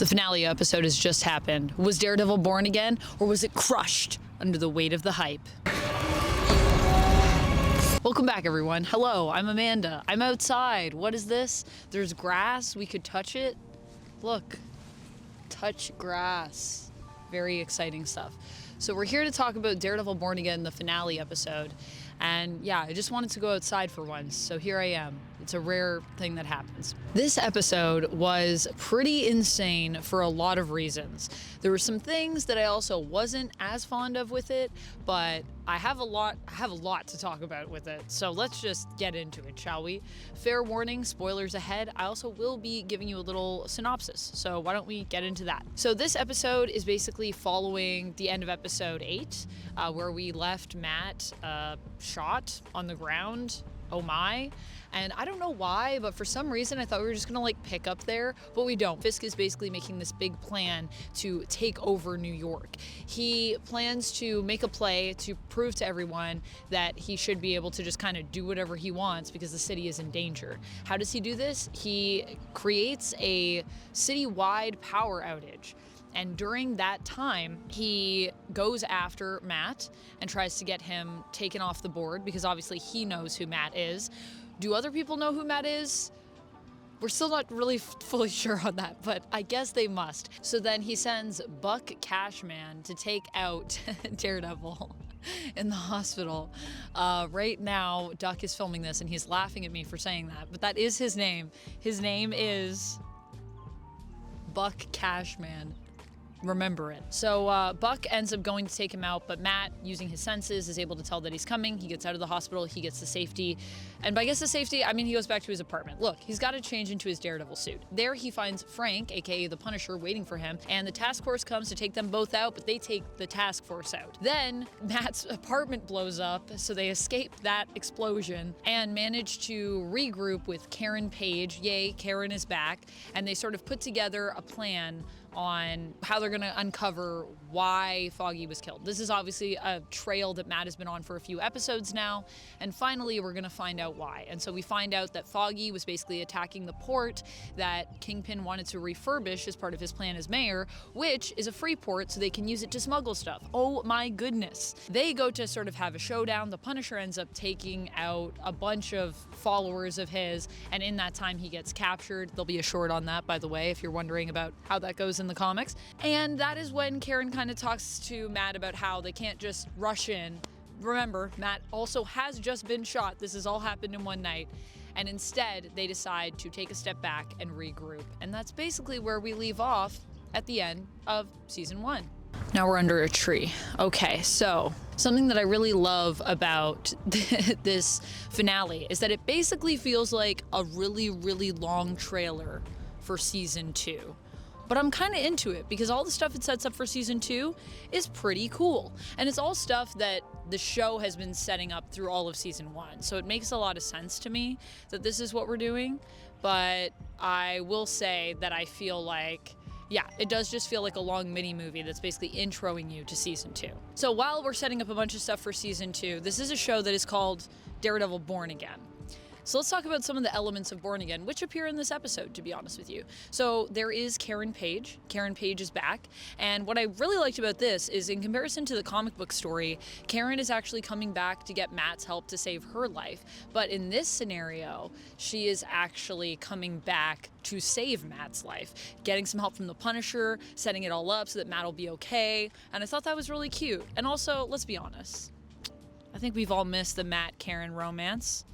The finale episode has just happened. Was Daredevil born again, or was it crushed under the weight of the hype? Welcome back, everyone. Hello, I'm Amanda. I'm outside. What is this? There's grass. We could touch it. Look. Touch grass. Very exciting stuff. So we're here to talk about Daredevil Born Again, the finale episode. And yeah, I just wanted to go outside for once, so here I am. It's a rare thing that happens. This episode was pretty insane for a lot of reasons. There were some things that I also wasn't as fond of with it, but I have a lot to talk about with it. So let's just get into it, shall we? Fair warning, spoilers ahead. I also will be giving you a little synopsis, so why don't we get into that? So this episode is basically following the end of episode 8, where we left Matt shot on the ground. Oh my. And I don't know why, but for some reason I thought we were just gonna like pick up there, but we don't. Fisk is basically making this big plan to take over New York. He plans to make a play to prove to everyone that he should be able to just kind of do whatever he wants because the city is in danger. How does he do this? He creates a citywide power outage. And during that time, he goes after Matt and tries to get him taken off the board because obviously he knows who Matt is. Do other people know who Matt is? We're still not really fully sure on that, but I guess they must. So then he sends Buck Cashman to take out Daredevil in the hospital. Right now, Duck is filming this and he's laughing at me for saying that, but that is his name. His name is Buck Cashman. Remember it. So Buck ends up going to take him out, but Matt, using his senses, is able to tell that he's coming. He gets out of the hospital, he gets to safety. And by gets to safety, I mean he goes back to his apartment. Look, he's got to change into his Daredevil suit. There he finds Frank, aka the Punisher, waiting for him, and the task force comes to take them both out, but they take the task force out. Then Matt's apartment blows up, so they escape that explosion and manage to regroup with Karen Page. Yay, Karen is back, and they sort of put together a plan on how they're going to uncover why Foggy was killed. This is obviously a trail that Matt has been on for a few episodes now, and finally we're going to find out why. And so we find out that Foggy was basically attacking the port that Kingpin wanted to refurbish as part of his plan as mayor, which is a free port so they can use it to smuggle stuff. Oh my goodness. They go to sort of have a showdown. The Punisher ends up taking out a bunch of followers of his, and in that time he gets captured. There'll be a short on that, by the way, if you're wondering about how that goes in the comics. And that is when Karen kind of talks to Matt about how they can't just rush in. Remember, Matt also has just been shot. This has all happened in one night. And instead, they decide to take a step back and regroup. And that's basically where we leave off at the end of season 1. Now we're under a tree. Okay, so something that I really love about this finale is that it basically feels like a really, really long trailer for season 2. But I'm kind of into it because all the stuff it sets up for season 2 is pretty cool. And it's all stuff that the show has been setting up through all of season 1. So it makes a lot of sense to me that this is what we're doing. But I will say that I feel like, yeah, it does just feel like a long mini movie that's basically introing you to season 2. So while we're setting up a bunch of stuff for season 2, this is a show that is called Daredevil Born Again. So let's talk about some of the elements of Born Again, which appear in this episode, to be honest with you. So there is Karen Page. Karen Page is back. And what I really liked about this is in comparison to the comic book story, Karen is actually coming back to get Matt's help to save her life. But in this scenario, she is actually coming back to save Matt's life, getting some help from the Punisher, setting it all up so that Matt will be okay. And I thought that was really cute. And also, let's be honest, I think we've all missed the Matt-Karen romance.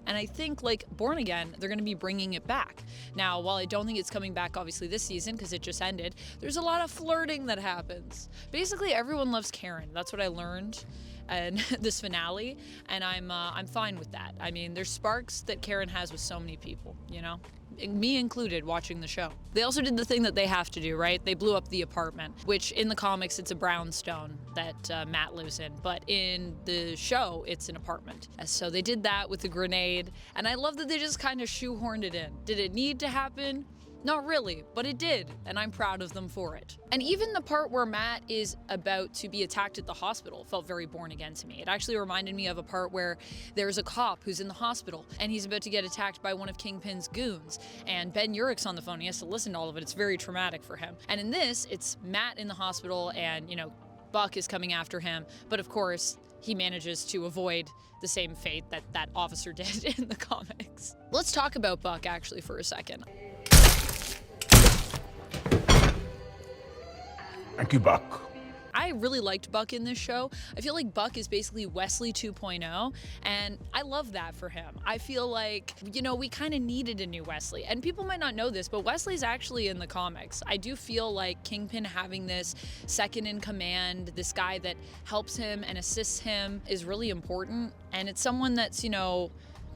And I think, like, Born Again, they're going to be bringing it back. Now, while I don't think it's coming back, obviously, this season, because it just ended, there's a lot of flirting that happens. Basically, everyone loves Karen. That's what I learned in this finale, and I'm fine with that. I mean, there's sparks that Karen has with so many people, you know? Me included, watching the show. They also did the thing that they have to do, right? They blew up the apartment, which in the comics, it's a brownstone that Matt lives in. But in the show, it's an apartment. So they did that with the grenade. And I love that they just kind of shoehorned it in. Did it need to happen? Not really, but it did, and I'm proud of them for it. And even the part where Matt is about to be attacked at the hospital felt very Born Again to me. It actually reminded me of a part where there's a cop who's in the hospital and he's about to get attacked by one of Kingpin's goons, and BB Urich's on the phone. He has to listen to all of it. It's very traumatic for him. And in this, it's Matt in the hospital and, Buck is coming after him, but of course, he manages to avoid the same fate that that officer did in the comics. Let's talk about Buck actually for a second. Thank you, Buck. I really liked Buck in this show. I feel like Buck is basically Wesley 2.0, and I love that for him. I feel like, we kind of needed a new Wesley, and people might not know this, but Wesley's actually in the comics. I do feel like Kingpin having this second in command, this guy that helps him and assists him is really important, and it's someone that's,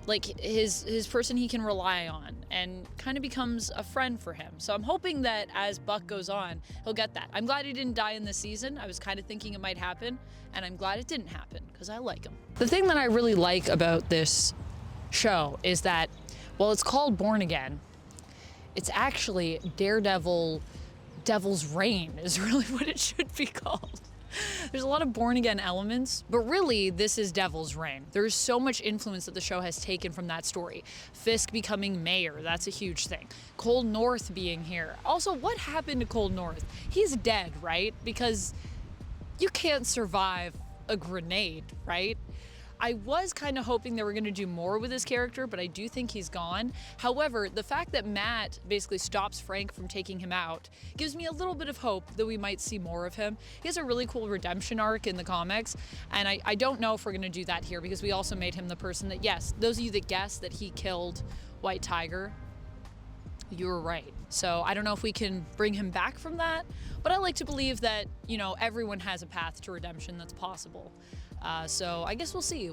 like his person he can rely on and kind of becomes a friend for him. So I'm hoping that as Buck goes on, he'll get that. I'm glad he didn't die in this season. I was kind of thinking it might happen, and I'm glad it didn't happen because I like him. The thing that I really like about this show is that, well, it's called Born Again. It's actually Daredevil, Devil's Reign is really what it should be called. There's a lot of Born Again elements, but really this is Devil's Reign. There's so much influence that the show has taken from that story. Fisk becoming mayor, that's a huge thing. Cold North being here. Also, what happened to Cold North? He's dead, right? Because you can't survive a grenade, right? I was kind of hoping they were going to do more with his character, but I do think he's gone. However, the fact that Matt basically stops Frank from taking him out gives me a little bit of hope that we might see more of him. He has a really cool redemption arc in the comics, and I don't know if we're going to do that here because we also made him the person that, yes, those of you that guessed that he killed White Tiger, you were right. So I don't know if we can bring him back from that, but I like to believe that, everyone has a path to redemption that's possible. So I guess we'll see.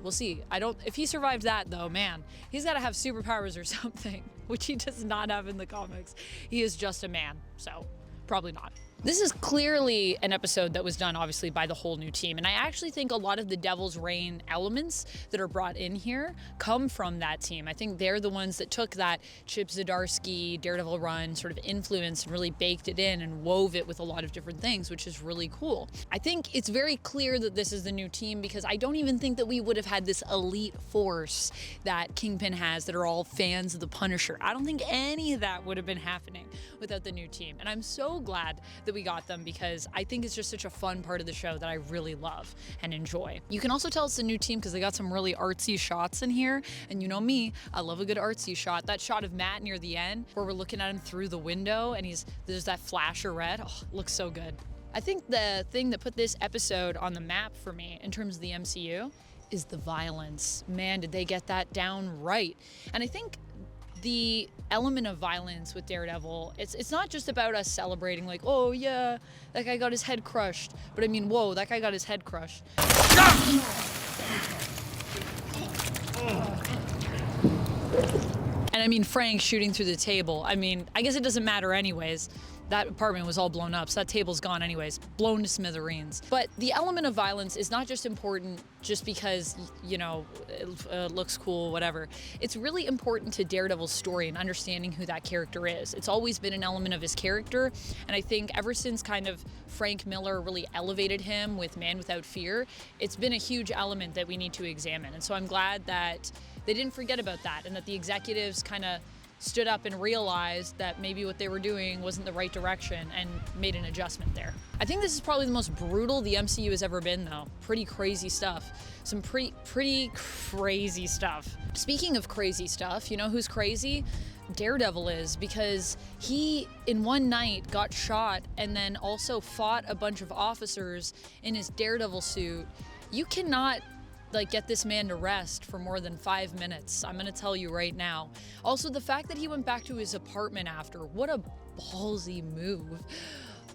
If he survived that though, man, he's got to have superpowers or something, which he does not have in the comics. He is just a man, so probably not. This is clearly an episode that was done obviously by the whole new team, and I actually think a lot of the Devil's Reign elements that are brought in here come from that team. I think they're the ones that took that Chip Zdarsky Daredevil run sort of influence and really baked it in and wove it with a lot of different things, which is really cool. I think it's very clear that this is the new team because I don't even think that we would have had this elite force that Kingpin has that are all fans of the Punisher. I don't think any of that would have been happening without the new team, and I'm so glad that we got them because I think it's just such a fun part of the show that I really love and enjoy. You can also tell it's a new team because they got some really artsy shots in here, and you know me, I love a good artsy shot. That shot of Matt near the end where we're looking at him through the window and there's that flash of red, looks so good. I think the thing that put this episode on the map for me in terms of the MCU is the violence. Man, did they get that down right. And I think the element of violence with Daredevil, it's not just about us celebrating like, oh yeah, that guy got his head crushed, but I mean, whoa, that guy got his head crushed. And I mean, Frank shooting through the table. I mean, I guess it doesn't matter anyways. That apartment was all blown up, so that table's gone anyways, blown to smithereens. But the element of violence is not just important just because, it looks cool, whatever. It's really important to Daredevil's story and understanding who that character is. It's always been an element of his character, and I think ever since kind of Frank Miller really elevated him with Man Without Fear, it's been a huge element that we need to examine. And so I'm glad that they didn't forget about that and that the executives kind of stood up and realized that maybe what they were doing wasn't the right direction and made an adjustment there. I think this is probably the most brutal the MCU has ever been though. Pretty crazy stuff. Some pretty crazy stuff. Speaking of crazy stuff, you know who's crazy? Daredevil is, because he in one night got shot and then also fought a bunch of officers in his Daredevil suit. You cannot get this man to rest for more than 5 minutes. I'm gonna tell you right now. Also, the fact that he went back to his apartment after, what a ballsy move.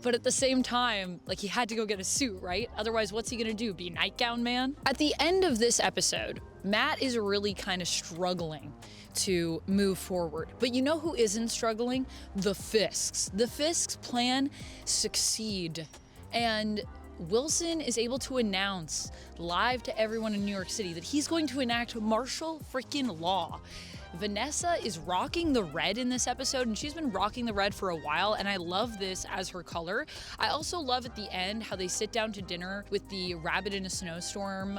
But at the same time, he had to go get a suit, right? Otherwise, what's he gonna do, be Nightgown Man? At the end of this episode, Matt is really kind of struggling to move forward. But you know who isn't struggling? The Fisks. The Fisks' plan succeed. And Wilson is able to announce live to everyone in New York City that he's going to enact martial freaking law. Vanessa is rocking the red in this episode, and she's been rocking the red for a while, and I love this as her color. I also love at the end how they sit down to dinner with the Rabbit in a Snowstorm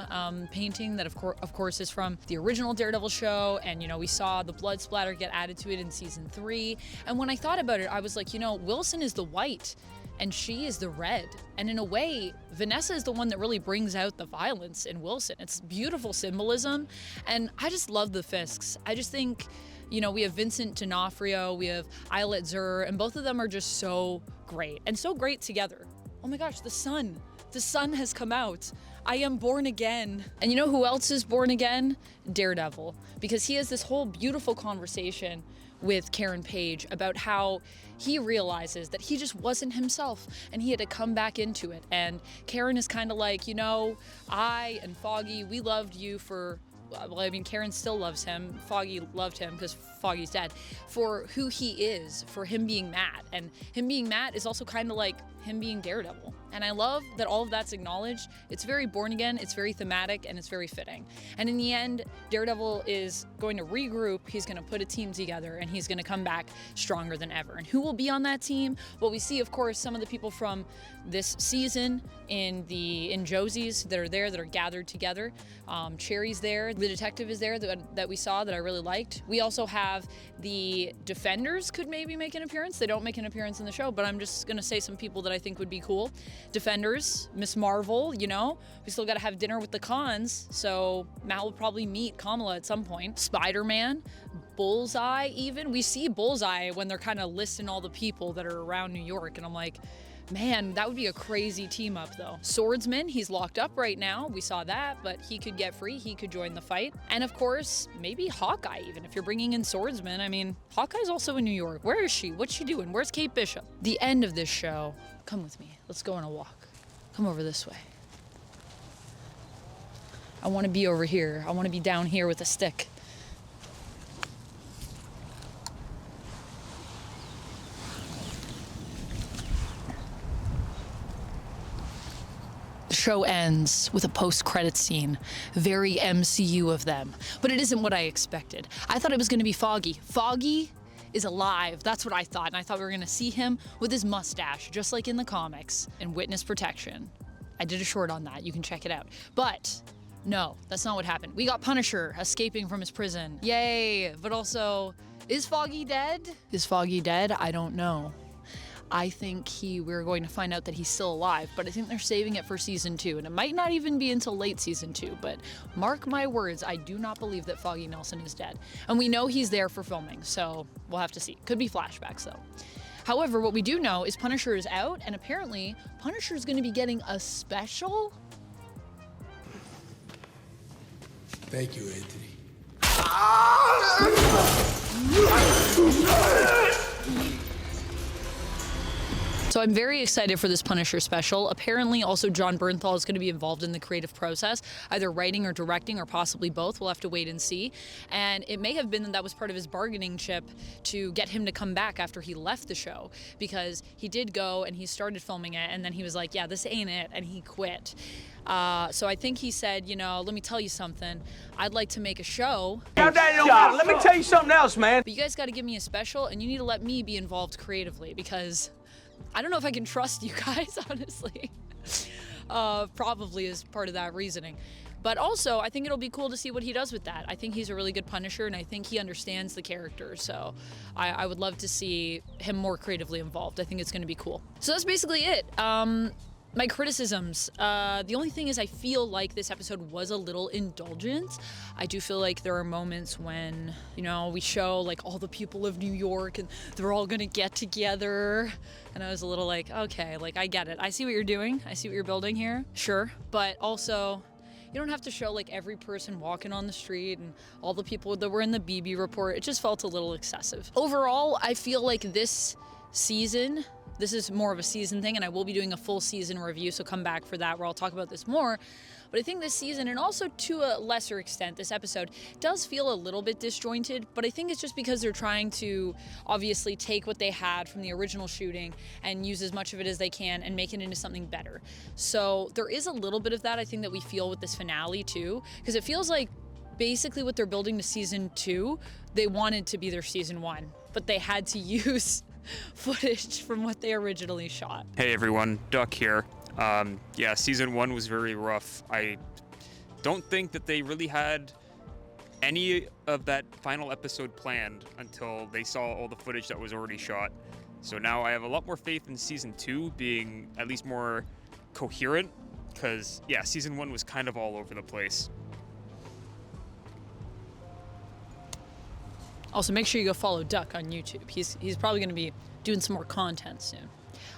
painting that of course is from the original Daredevil show, and you know, we saw the blood splatter get added to it in season 3. And when I thought about it, I was like, you know, Wilson is the white and she is the red. And in a way, Vanessa is the one that really brings out the violence in Wilson. It's beautiful symbolism. And I just love the Fisks. I just think, you know, we have Vincent D'Onofrio, we have Ayelet Zurer, and both of them are just so great and so great together. Oh my gosh, the sun has come out. I am born again. And you know who else is born again? Daredevil, because he has this whole beautiful conversation with Karen Page about how he realizes that he just wasn't himself and he had to come back into it. And Karen is kind of like, you know, I and Foggy, we loved you for, well, I mean, Karen still loves him. Foggy loved him because Foggy's dead, for who he is, for him being Matt. And him being Matt is also kind of like him being Daredevil. And I love that all of that's acknowledged. It's very Born Again, it's very thematic, and it's very fitting. And in the end, Daredevil is going to regroup, he's going to put a team together, and he's going to come back stronger than ever. And who will be on that team? Well, we see, of course, some of the people from this season in Josie's that are there, that are gathered together. Cherry's there, the detective is there that we saw that I really liked. We also have the Defenders could maybe make an appearance. They don't make an appearance in the show, but I'm just going to say some people that I think would be cool. Defenders, Miss Marvel, you know, we still got to have dinner with the Khans, so Matt will probably meet Kamala at some point. Spider-Man, Bullseye even. We see Bullseye when they're kind of listing all the people that are around New York, and I'm like, man, that would be a crazy team up though. Swordsman, he's locked up right now. We saw that, but he could get free. He could join the fight. And of course, maybe Hawkeye even. If you're bringing in Swordsman, I mean, Hawkeye's also in New York. Where is she? What's she doing? Where's Kate Bishop? The end of this show. Come with me. Let's go on a walk. Come over this way. I want to be over here. I want to be down here with a stick. The show ends with a post-credit scene. Very MCU of them. But it isn't what I expected. I thought it was going to be Foggy. Foggy is alive. That's what I thought. And I thought we were going to see him with his mustache, just like in the comics, in Witness Protection. I did a short on that. You can check it out. But no, that's not what happened. We got Punisher escaping from his prison. Yay. But also, is Foggy dead? Is Foggy dead? I don't know. I think we're going to find out that he's still alive, but I think they're saving it for season 2, and it might not even be until late season 2, but mark my words, I do not believe that Foggy Nelson is dead. And we know he's there for filming, so we'll have to see. Could be flashbacks though. However, what we do know is Punisher is out, and apparently Punisher is going to be getting a special. Thank you, Anthony. So I'm very excited for this Punisher special. Apparently also Jon Bernthal is going to be involved in the creative process, either writing or directing or possibly both. We'll have to wait and see. And it may have been that was part of his bargaining chip to get him to come back after he left the show, because he did go and he started filming it and then he was like, yeah, this ain't it, and he quit. So I think he said, you know, let me tell you something. I'd like to make a show. Let me tell you something else, man. But you guys got to give me a special, and you need to let me be involved creatively, because I don't know if I can trust you guys, honestly. Probably is part of that reasoning. But also, I think it'll be cool to see what he does with that. I think he's a really good Punisher, and I think he understands the character. So I would love to see him more creatively involved. I think it's going to be cool. So that's basically it. My criticisms. The only thing is I feel like this episode was a little indulgent. I do feel like there are moments when, you know, we show like all the people of New York and they're all gonna get together. And I was a little like, okay, like I get it. I see what you're doing. I see what you're building here. Sure. But also, you don't have to show like every person walking on the street and all the people that were in the BB report. It just felt a little excessive. Overall, I feel like this season, this is more of a season thing, and I will be doing a full season review, so come back for that where I'll talk about this more. But I think this season, and also to a lesser extent, this episode does feel a little bit disjointed, but I think it's just because they're trying to obviously take what they had from the original shooting and use as much of it as they can and make it into something better. So there is a little bit of that I think that we feel with this finale too, because it feels like basically what they're building to season 2, they wanted to be their season 1, but they had to use footage from what they originally shot. Hey everyone, Duck here. Yeah, season 1 was very rough. I don't think that they really had any of that final episode planned until they saw all the footage that was already shot. So now I have a lot more faith in season 2 being at least more coherent, because yeah, season 1 was kind of all over the place. Also, make sure you go follow Duck on YouTube. He's probably going to be doing some more content soon.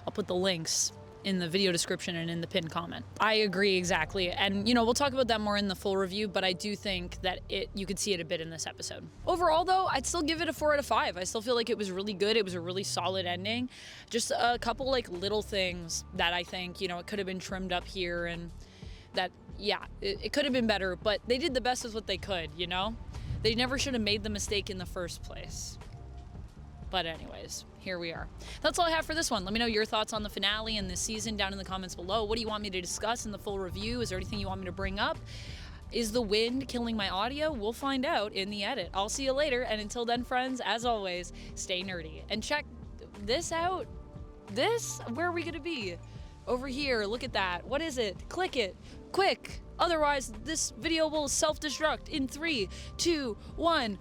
I'll put the links in the video description and in the pinned comment. I agree exactly. And, you know, we'll talk about that more in the full review, but I do think that you could see it a bit in this episode. Overall, though, I'd still give it a 4 out of 5. I still feel like it was really good. It was a really solid ending. Just a couple, like, little things that I think, you know, it could have been trimmed up here, and that, yeah, it could have been better, but they did the best with what they could, you know? They never should have made the mistake in the first place. But anyways, here we are. That's all I have for this one. Let me know your thoughts on the finale and this season down in the comments below. What do you want me to discuss in the full review? Is there anything you want me to bring up? Is the wind killing my audio? We'll find out in the edit. I'll see you later, and until then, friends, as always, stay nerdy. And check this out. Where are we gonna be? Over here, look at that. What is it? Click it, quick. Otherwise, this video will self-destruct in 3, 2, 1.